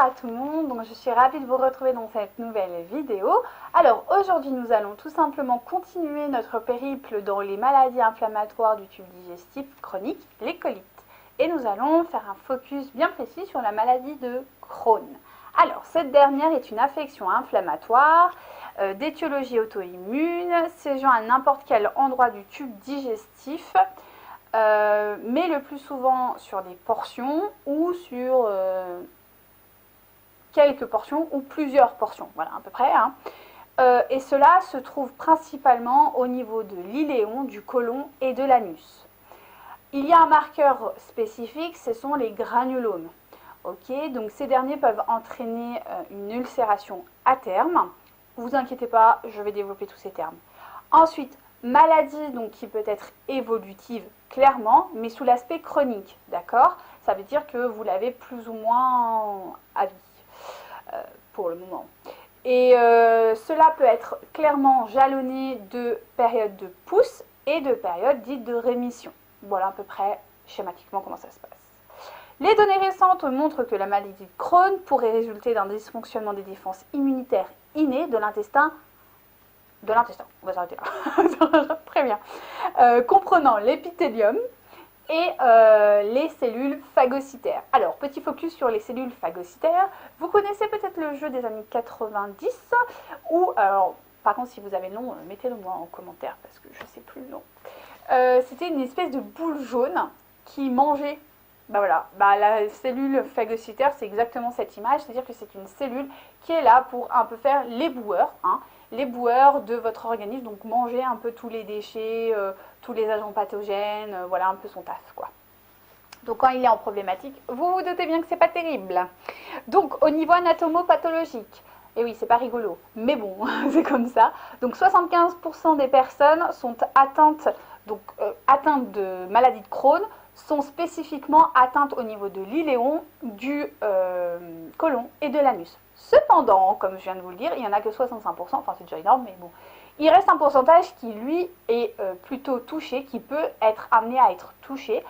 à tout le monde, donc je suis ravie de vous retrouver dans cette nouvelle vidéo. Alors aujourd'hui nous allons tout simplement continuer notre périple dans les maladies inflammatoires du tube digestif chronique, les colites. Et nous allons faire un focus bien précis sur la maladie de Crohn. Alors cette dernière est une affection inflammatoire d'étiologie auto-immune, séjourne à n'importe quel endroit du tube digestif. Mais le plus souvent sur des portions ou sur quelques portions ou plusieurs portions, voilà à peu près. Et cela se trouve principalement au niveau de l'iléon, du côlon et de l'anus. Il y a un marqueur spécifique, ce sont les granulomes. Ok, donc ces derniers peuvent entraîner une ulcération à terme. Vous inquiétez pas, je vais développer tous ces termes. Ensuite, maladie donc qui peut être évolutive clairement, mais sous l'aspect chronique, d'accord? Ça veut dire que vous l'avez plus ou moins à vie pour le moment. Et cela peut être clairement jalonné de périodes de pousse et de périodes dites de rémission. Voilà à peu près schématiquement comment ça se passe. Les données récentes montrent que la maladie de Crohn pourrait résulter d'un dysfonctionnement des défenses immunitaires innées de l'intestin. On va s'arrêter là. Très bien. Comprenant l'épithélium et les cellules phagocytaires. Alors, petit focus sur les cellules phagocytaires. Vous connaissez peut-être le jeu des années 90 ou, alors, par contre, si vous avez le nom, mettez-le moi en commentaire parce que je ne sais plus le nom. C'était une espèce de boule jaune qui mangeait. La cellule phagocytaire, c'est exactement cette image, c'est-à-dire que c'est une cellule qui est là pour un peu faire l'éboueur, les boueurs de votre organisme, donc manger un peu tous les déchets, tous les agents pathogènes, voilà un peu son taf quoi. Donc quand il est en problématique, vous vous doutez bien que c'est pas terrible. Donc au niveau anatomo-pathologique, et oui c'est pas rigolo, mais bon c'est comme ça. Donc 75% des personnes sont atteintes de maladie de Crohn, sont spécifiquement atteintes au niveau de l'iléon, du côlon et de l'anus. Cependant, comme je viens de vous le dire, il n'y en a que 65%, enfin c'est déjà énorme, mais bon. Il reste un pourcentage qui, lui, est plutôt touché, qui peut être amené à être touché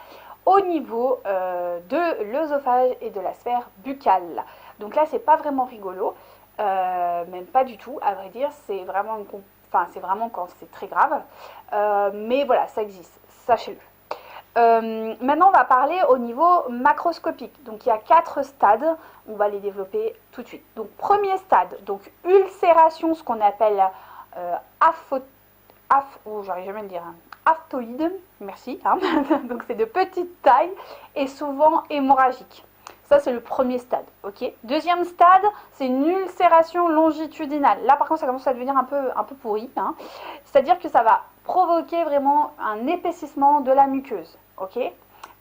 au niveau de l'œsophage et de la sphère buccale. Donc là, c'est pas vraiment rigolo, même pas du tout, à vrai dire, c'est vraiment, c'est vraiment quand c'est très grave. Mais voilà, ça existe, sachez-le. Maintenant, on va parler au niveau macroscopique. Donc, il y a 4 stades. On va les développer tout de suite. Donc, premier stade, donc ulcération, ce qu'on appelle j'arrive jamais à le dire, aftoïde. Merci. Donc, c'est de petite taille et souvent hémorragique. Ça, c'est le premier stade. Ok. Deuxième stade, c'est une ulcération longitudinale. Là, par contre, ça commence à devenir un peu pourri. C'est-à-dire que ça va provoquer vraiment un épaississement de la muqueuse. Ok.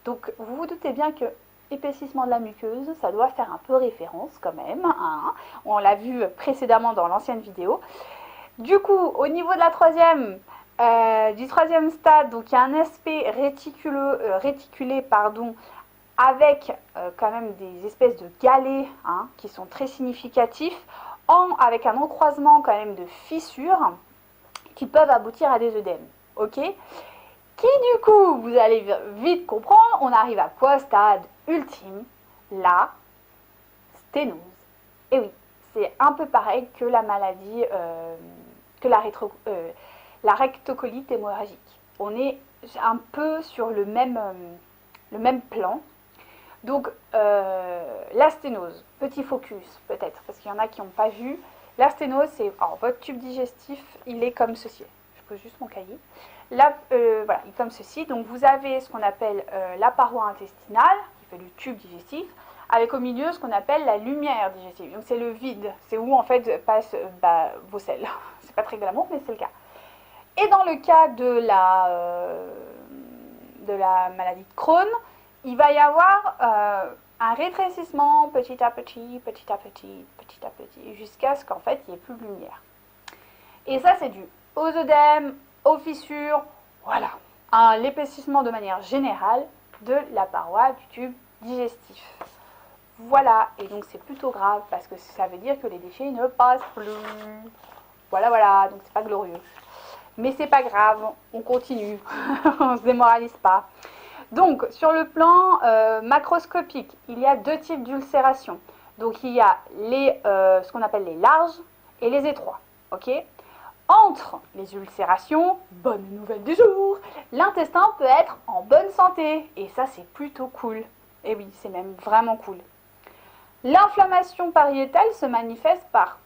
Donc, vous vous doutez bien que épaississement de la muqueuse, ça doit faire un peu référence quand même. On l'a vu précédemment dans l'ancienne vidéo. Du coup, au niveau de la du troisième stade, donc il y a un aspect réticulé, avec quand même des espèces de galets qui sont très significatifs, avec un encroisement quand même de fissures qui peuvent aboutir à des œdèmes. Ok. Qui du coup, vous allez vite comprendre, on arrive à quoi? Stade ultime, la sténose. Et oui, c'est un peu pareil que la maladie, que la rectocolite hémorragique. On est un peu sur le même plan. Donc, la sténose, petit focus peut-être, parce qu'il y en a qui n'ont pas vu. La sténose, c'est votre tube digestif, il est comme ceci. Je pose juste mon cahier. Là, voilà, il est comme ceci. Donc, vous avez ce qu'on appelle la paroi intestinale, qui fait le tube digestif, avec au milieu ce qu'on appelle la lumière digestive. Donc, c'est le vide. C'est où, en fait, passent vos selles. C'est pas très glamour, mais c'est le cas. Et dans le cas de la maladie de Crohn, il va y avoir un rétrécissement petit à petit, jusqu'à ce qu'en fait, il n'y ait plus de lumière. Et ça, c'est dû aux œdèmes, aux fissures, voilà, à l'épaississement de manière générale de la paroi du tube digestif. Voilà, et donc c'est plutôt grave parce que ça veut dire que les déchets ne passent plus. Voilà, donc c'est pas glorieux. Mais c'est pas grave, on continue, on se démoralise pas. Donc, sur le plan macroscopique, il y a 2 types d'ulcération. Donc il y a ce qu'on appelle les larges et les étroits. Ok. Entre les ulcérations, bonne nouvelle du jour, l'intestin peut être en bonne santé. Et ça, c'est plutôt cool. Et oui, c'est même vraiment cool. L'inflammation pariétale se manifeste par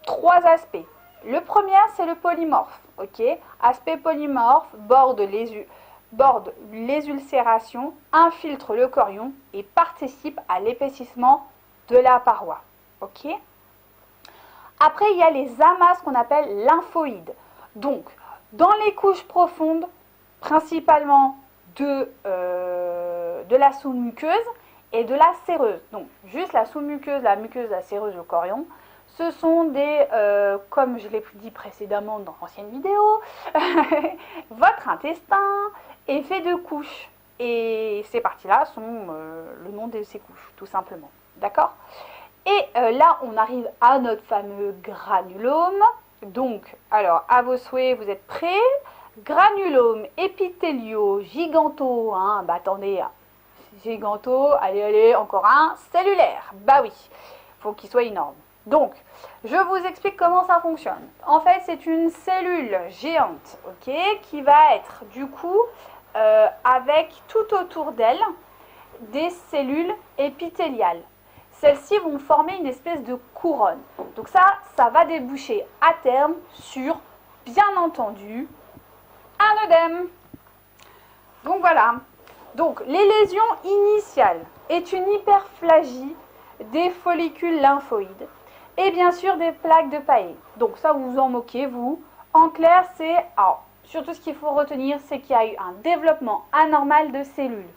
3 aspects. Le premier, c'est le polymorphe. Ok. Aspect polymorphe borde les ulcérations, infiltre le chorion et participe à l'épaississement de la paroi. Ok. Après, il y a les amas qu'on appelle lymphoïdes. Donc, dans les couches profondes, principalement de la sous-muqueuse et de la séreuse. Donc, juste la sous-muqueuse, la muqueuse, la séreuse, le chorion, ce sont des, comme je l'ai dit précédemment dans l'ancienne vidéo, votre intestin est fait de couches. Et ces parties-là sont le nom de ces couches, tout simplement. D'accord ? Et là, on arrive à notre fameux granulome. Donc, alors, à vos souhaits, vous êtes prêts? Granulome épithélio-giganto, hein, bah attendez, giganto, allez, encore un, cellulaire. Bah oui, faut qu'il soit énorme. Donc, je vous explique comment ça fonctionne. En fait, c'est une cellule géante, ok, qui va être du coup avec tout autour d'elle des cellules épithéliales. Celles-ci vont former une espèce de couronne. Donc ça va déboucher à terme sur, bien entendu, un œdème. Donc voilà. Donc les lésions initiales est une hyperphagie des follicules lymphoïdes et bien sûr des plaques de Paet. Donc ça, vous vous en moquez, vous. En clair, c'est... Alors, surtout ce qu'il faut retenir, c'est qu'il y a eu un développement anormal de cellules.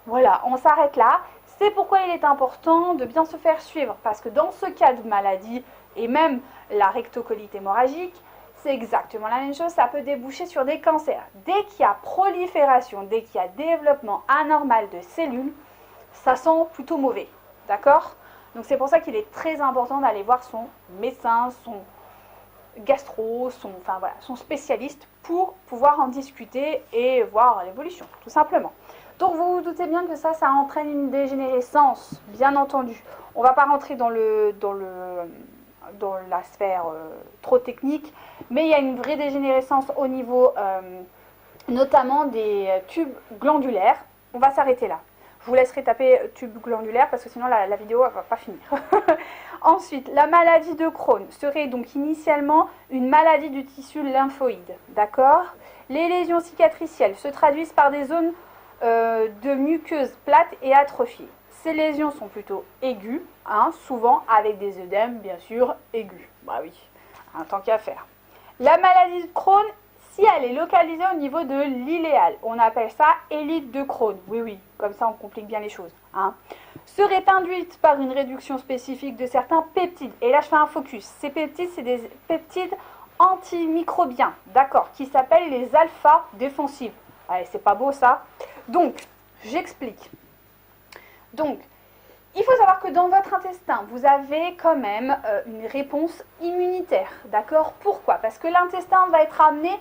Voilà, on s'arrête là. C'est pourquoi il est important de bien se faire suivre, parce que dans ce cas de maladie, et même la rectocolite hémorragique, c'est exactement la même chose, ça peut déboucher sur des cancers. Dès qu'il y a prolifération, dès qu'il y a développement anormal de cellules, ça sent plutôt mauvais, d'accord? Donc c'est pour ça qu'il est très important d'aller voir son médecin, son gastro, son spécialiste, pour pouvoir en discuter et voir l'évolution, tout simplement. Donc vous vous doutez bien que ça entraîne une dégénérescence, bien entendu. On ne va pas rentrer dans la sphère trop technique, mais il y a une vraie dégénérescence au niveau notamment des tubes glandulaires. On va s'arrêter là. Je vous laisserai taper tube glandulaire parce que sinon la vidéo ne va pas finir. Ensuite, la maladie de Crohn serait donc initialement une maladie du tissu lymphoïde. D'accord ? Les lésions cicatricielles se traduisent par des zones de muqueuses plates et atrophiées. Ces lésions sont plutôt aiguës, hein, souvent avec des œdèmes, bien sûr, aigus. Bah oui, tant qu'à faire. La maladie de Crohn, si elle est localisée au niveau de l'iléal, on appelle ça élite de Crohn. Oui, comme ça on complique bien les choses. Hein. Serait induite par une réduction spécifique de certains peptides. Et là je fais un focus. Ces peptides, c'est des peptides antimicrobiens, d'accord, qui s'appellent les alpha-défensifs. Allez, c'est pas beau ça. Donc, j'explique. Donc, il faut savoir que dans votre intestin, vous avez quand même une réponse immunitaire. D'accord? Pourquoi? Parce que l'intestin va être amené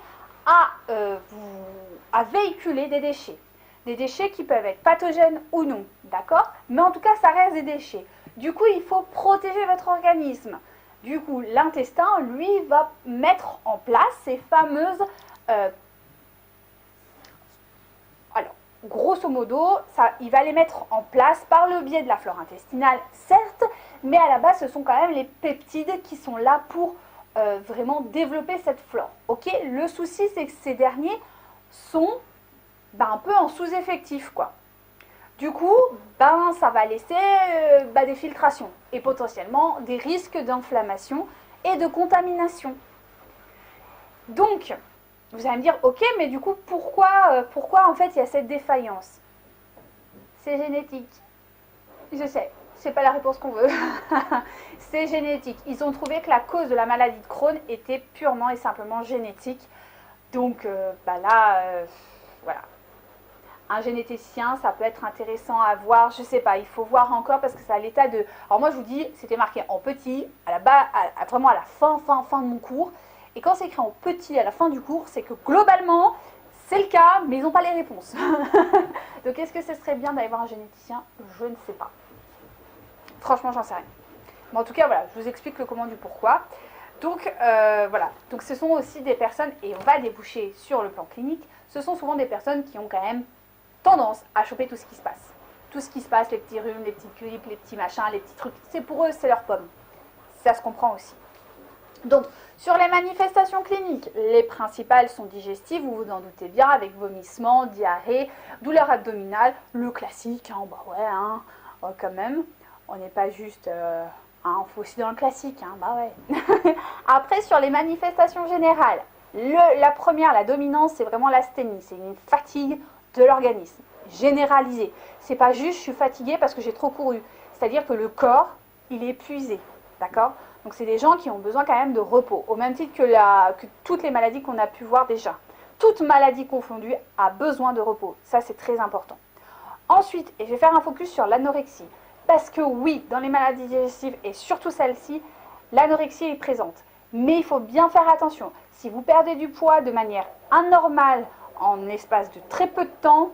à véhiculer des déchets. Des déchets qui peuvent être pathogènes ou non. D'accord? Mais en tout cas, ça reste des déchets. Du coup, il faut protéger votre organisme. Du coup, l'intestin, lui, va mettre en place ces fameuses... grosso modo, il va les mettre en place par le biais de la flore intestinale, certes, mais à la base, ce sont quand même les peptides qui sont là pour vraiment développer cette flore. Ok, le souci, c'est que ces derniers sont un peu en sous-effectif, quoi. Du coup, ça va laisser des filtrations et potentiellement des risques d'inflammation et de contamination. Donc, vous allez me dire, ok, mais du coup, pourquoi en fait il y a cette défaillance? C'est génétique. Je sais, c'est pas la réponse qu'on veut. C'est génétique. Ils ont trouvé que la cause de la maladie de Crohn était purement et simplement génétique. Donc voilà. Un généticien, ça peut être intéressant à voir, je sais pas, il faut voir encore parce que c'est à l'état de... Alors moi je vous dis, c'était marqué en petit, vraiment à la fin de mon cours. Et quand c'est écrit en petit à la fin du cours, c'est que globalement, c'est le cas, mais ils n'ont pas les réponses. Donc est-ce que ce serait bien d'aller voir un généticien? Je ne sais pas. Franchement, j'en sais rien. Mais en tout cas, voilà, je vous explique le comment du pourquoi. Donc, voilà. Donc, ce sont aussi des personnes, et on va déboucher sur le plan clinique, ce sont souvent des personnes qui ont quand même tendance à choper tout ce qui se passe. Tout ce qui se passe, les petits rhumes, les petites grippes, les petits machins, les petits trucs, c'est pour eux, c'est leur pomme. Ça se comprend aussi. Donc, sur les manifestations cliniques, les principales sont digestives, vous vous en doutez bien, avec vomissements, diarrhée, douleur abdominale, le classique, hein, bah ouais, hein, quand même, on n'est pas juste, on faut aussi dans le classique, hein, bah ouais. Après, sur les manifestations générales, la première, la dominante, c'est vraiment l'asthénie, c'est une fatigue de l'organisme, généralisée. C'est pas juste je suis fatiguée parce que j'ai trop couru, c'est-à-dire que le corps, il est épuisé, d'accord? Donc c'est des gens qui ont besoin quand même de repos, au même titre que toutes les maladies qu'on a pu voir déjà. Toute maladie confondue a besoin de repos, ça c'est très important. Ensuite, et je vais faire un focus sur l'anorexie, parce que oui, dans les maladies digestives, et surtout celle-ci, l'anorexie est présente. Mais il faut bien faire attention. Si vous perdez du poids de manière anormale, en espace de très peu de temps,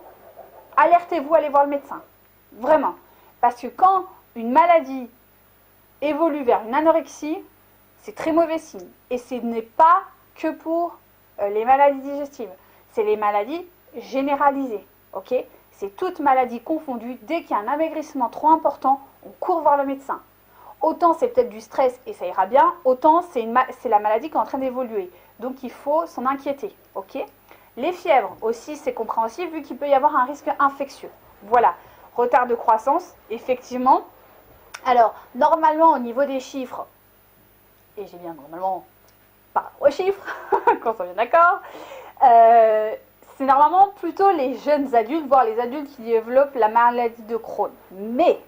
alertez-vous, allez voir le médecin. Vraiment. Parce que quand une maladie évolue vers une anorexie, c'est très mauvais signe. Et ce n'est pas que pour les maladies digestives. C'est les maladies généralisées. Ok ? C'est toute maladie confondue. Dès qu'il y a un amaigrissement trop important, on court voir le médecin. Autant c'est peut-être du stress et ça ira bien, autant c'est la maladie qui est en train d'évoluer. Donc il faut s'en inquiéter. Ok ? Les fièvres aussi, c'est compréhensible vu qu'il peut y avoir un risque infectieux. Voilà. Retard de croissance, effectivement. Alors, normalement, au niveau des chiffres, et j'ai bien normalement par rapport aux chiffres, qu'on soit bien d'accord, c'est normalement plutôt les jeunes adultes, voire les adultes qui développent la maladie de Crohn. Mais,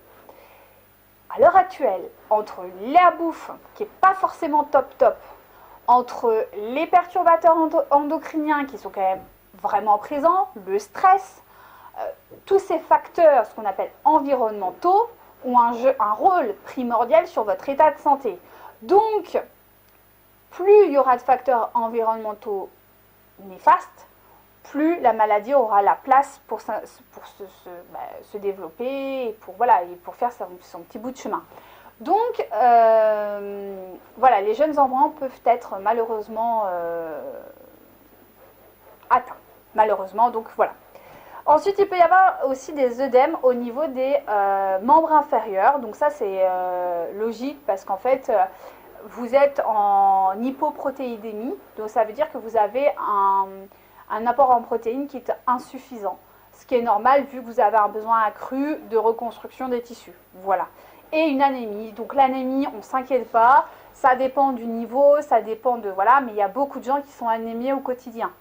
à l'heure actuelle, entre la bouffe, qui n'est pas forcément top, entre les perturbateurs endocriniens qui sont quand même vraiment présents, le stress, tous ces facteurs, ce qu'on appelle environnementaux, ont un rôle primordial sur votre état de santé. Donc, plus il y aura de facteurs environnementaux néfastes, plus la maladie aura la place pour se développer et pour faire son petit bout de chemin. Donc, voilà, les jeunes enfants peuvent être malheureusement atteints. Malheureusement, donc voilà. Ensuite, il peut y avoir aussi des œdèmes au niveau des membres inférieurs. Donc ça, c'est logique parce qu'en fait, vous êtes en hypoprotéidémie. Donc ça veut dire que vous avez un apport en protéines qui est insuffisant. Ce qui est normal vu que vous avez un besoin accru de reconstruction des tissus. Voilà. Et une anémie. Donc l'anémie, on ne s'inquiète pas. Ça dépend du niveau, ça dépend de... Voilà, mais il y a beaucoup de gens qui sont anémiés au quotidien.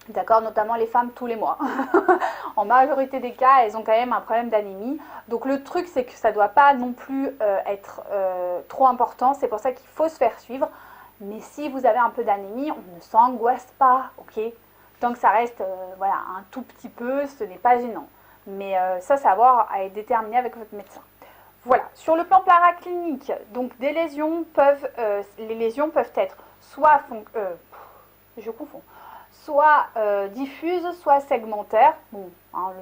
D'accord, notamment les femmes tous les mois. En majorité des cas, elles ont quand même un problème d'anémie. Donc le truc, c'est que ça ne doit pas non plus être trop important. C'est pour ça qu'il faut se faire suivre. Mais si vous avez un peu d'anémie, on ne s'angoisse pas, ok? Tant que ça reste voilà, un tout petit peu, ce n'est pas gênant. Mais ça, c'est à être déterminé avec votre médecin. Voilà, sur le plan paraclinique, donc les lésions peuvent être soit, je confonds, soit diffuses, soit segmentaires. Bon, hein,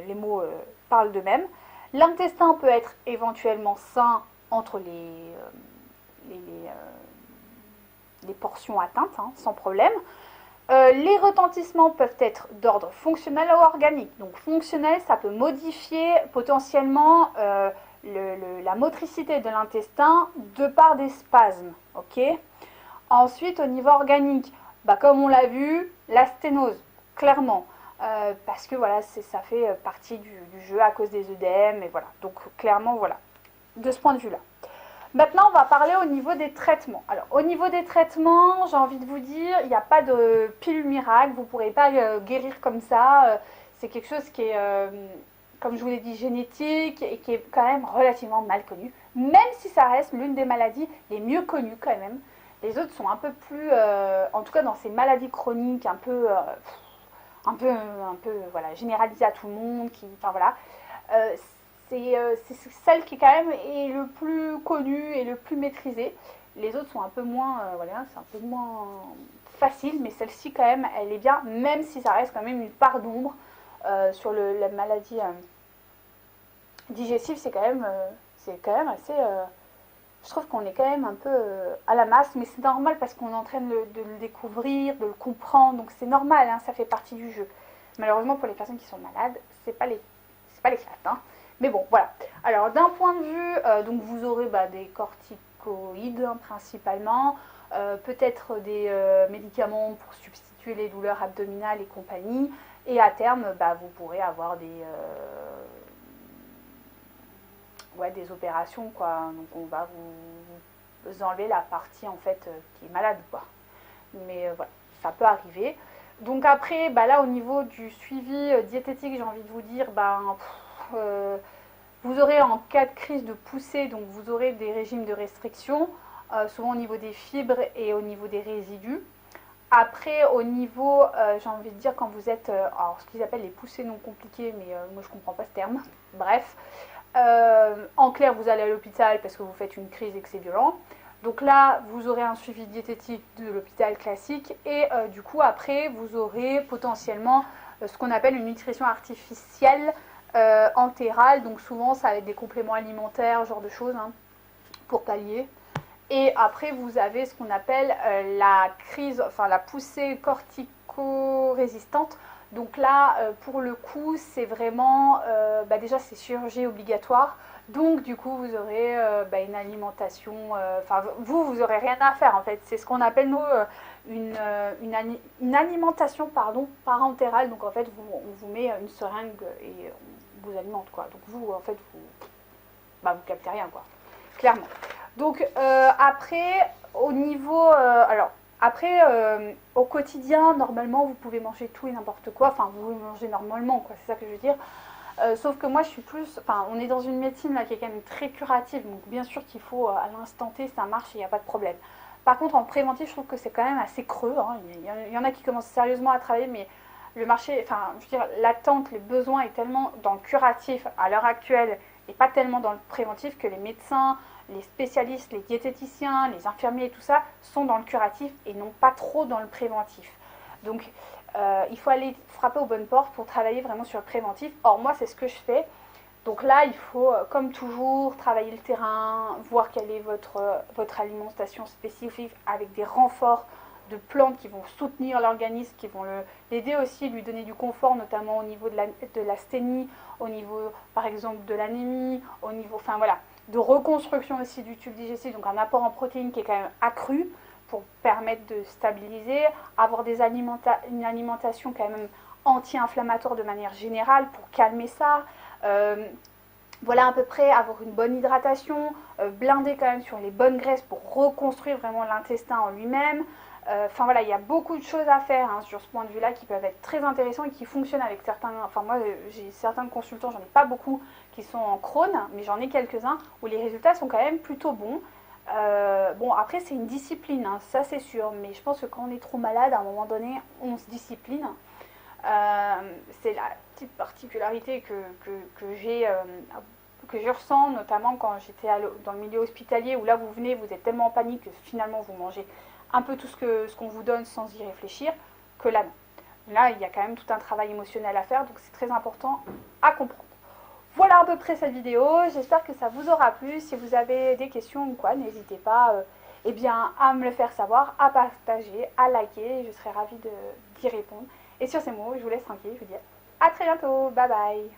les mots parlent d'eux-mêmes. L'intestin peut être éventuellement sain entre les portions atteintes, hein, sans problème. Les retentissements peuvent être d'ordre fonctionnel ou organique. Donc fonctionnel, ça peut modifier potentiellement la motricité de l'intestin de par des spasmes. Okay. Ensuite, au niveau organique, comme on l'a vu, la sténose, clairement. Parce que voilà, ça fait partie du jeu à cause des œdèmes. Et voilà. Donc clairement, voilà. De ce point de vue-là. Maintenant, on va parler au niveau des traitements. Alors, au niveau des traitements, j'ai envie de vous dire, il n'y a pas de pilule miracle. Vous ne pourrez pas guérir comme ça. C'est quelque chose qui est, comme je vous l'ai dit, génétique et qui est quand même relativement mal connu. Même si ça reste l'une des maladies les mieux connues quand même. Les autres sont un peu plus, en tout cas dans ces maladies chroniques, un peu voilà, généralisées à tout le monde. C'est celle qui quand même est le plus connue et le plus maîtrisée. Les autres sont un peu moins, c'est un peu moins facile, mais celle-ci quand même, elle est bien, même si ça reste quand même une part d'ombre sur la maladie digestive, c'est quand même C'est quand même assez... je trouve qu'on est quand même un peu à la masse, mais c'est normal parce qu'on est en train de le découvrir, de le comprendre, donc c'est normal, hein, ça fait partie du jeu. Malheureusement pour les personnes qui sont malades, c'est pas les classe, hein. Mais bon, voilà. Alors d'un point de vue, donc vous aurez des corticoïdes hein, principalement, peut-être des médicaments pour substituer les douleurs abdominales et compagnie, et à terme, vous pourrez avoir des opérations, quoi. Donc on va vous enlever la partie en fait qui est malade, quoi. Mais voilà, ça peut arriver. Donc après, là au niveau du suivi diététique, j'ai envie de vous dire, vous aurez en cas de crise de poussée, donc vous aurez des régimes de restriction, souvent au niveau des fibres et au niveau des résidus. Après, au niveau, j'ai envie de dire, quand vous êtes, alors ce qu'ils appellent les poussées non compliquées, mais moi je comprends pas ce terme, bref. En clair, vous allez à l'hôpital parce que vous faites une crise et que c'est violent. Donc là, vous aurez un suivi diététique de l'hôpital classique et du coup, après, vous aurez potentiellement ce qu'on appelle une nutrition artificielle entérale. Donc souvent, ça va être des compléments alimentaires, genre de choses, hein, pour pallier. Et après, vous avez ce qu'on appelle la poussée cortico-résistante. Donc là, pour le coup, c'est vraiment, déjà c'est chirurgie obligatoire. Donc du coup, vous aurez une alimentation, vous n'aurez rien à faire en fait. C'est ce qu'on appelle nous une alimentation parentérale. Donc en fait, on vous met une seringue et on vous alimente, quoi. Donc vous, en fait, vous captez rien, quoi, clairement. Donc après, au niveau... au quotidien, normalement, vous pouvez manger tout et n'importe quoi. Enfin, vous mangez normalement, quoi, c'est ça que je veux dire. Sauf que moi, je suis plus... Enfin, on est dans une médecine là, qui est quand même très curative. Donc, bien sûr qu'il faut, à l'instant T, ça marche et il n'y a pas de problème. Par contre, en préventif, je trouve que c'est quand même assez creux, hein. Il y en a qui commencent sérieusement à travailler, mais le marché... Enfin, je veux dire, l'attente, les besoins est tellement dans le curatif à l'heure actuelle et pas tellement dans le préventif que les médecins... Les spécialistes, les diététiciens, les infirmiers et tout ça sont dans le curatif et non pas trop dans le préventif. Donc il faut aller frapper aux bonnes portes pour travailler vraiment sur le préventif. Or moi c'est ce que je fais. Donc là il faut comme toujours travailler le terrain, voir quelle est votre alimentation spécifique avec des renforts de plantes qui vont soutenir l'organisme, qui vont l'aider aussi, lui donner du confort, notamment au niveau de l'asthénie, au niveau par exemple de l'anémie, au niveau, enfin voilà, de reconstruction aussi du tube digestif, donc un apport en protéines qui est quand même accru pour permettre de stabiliser, avoir une alimentation quand même anti-inflammatoire de manière générale pour calmer ça. Voilà à peu près, avoir une bonne hydratation, blinder quand même sur les bonnes graisses pour reconstruire vraiment l'intestin en lui-même. Enfin voilà, il y a beaucoup de choses à faire hein, sur ce point de vue-là qui peuvent être très intéressants et qui fonctionnent avec certains. Enfin moi, j'ai certains consultants, j'en ai pas beaucoup qui sont en Crohn, mais j'en ai quelques-uns où les résultats sont quand même plutôt bons. Bon après c'est une discipline, hein, ça c'est sûr, mais je pense que quand on est trop malade, à un moment donné, on se discipline. C'est la petite particularité que je ressens, notamment quand j'étais dans le milieu hospitalier, où là vous venez, vous êtes tellement en panique que finalement vous mangez un peu tout ce qu'on vous donne sans y réfléchir, que là non. Là il y a quand même tout un travail émotionnel à faire, donc c'est très important à comprendre. Voilà à peu près cette vidéo, j'espère que ça vous aura plu. Si vous avez des questions ou quoi, n'hésitez pas à me le faire savoir, à partager, à liker, je serai ravie d'y répondre. Et sur ces mots, je vous laisse tranquille, je vous dis à très bientôt, bye bye.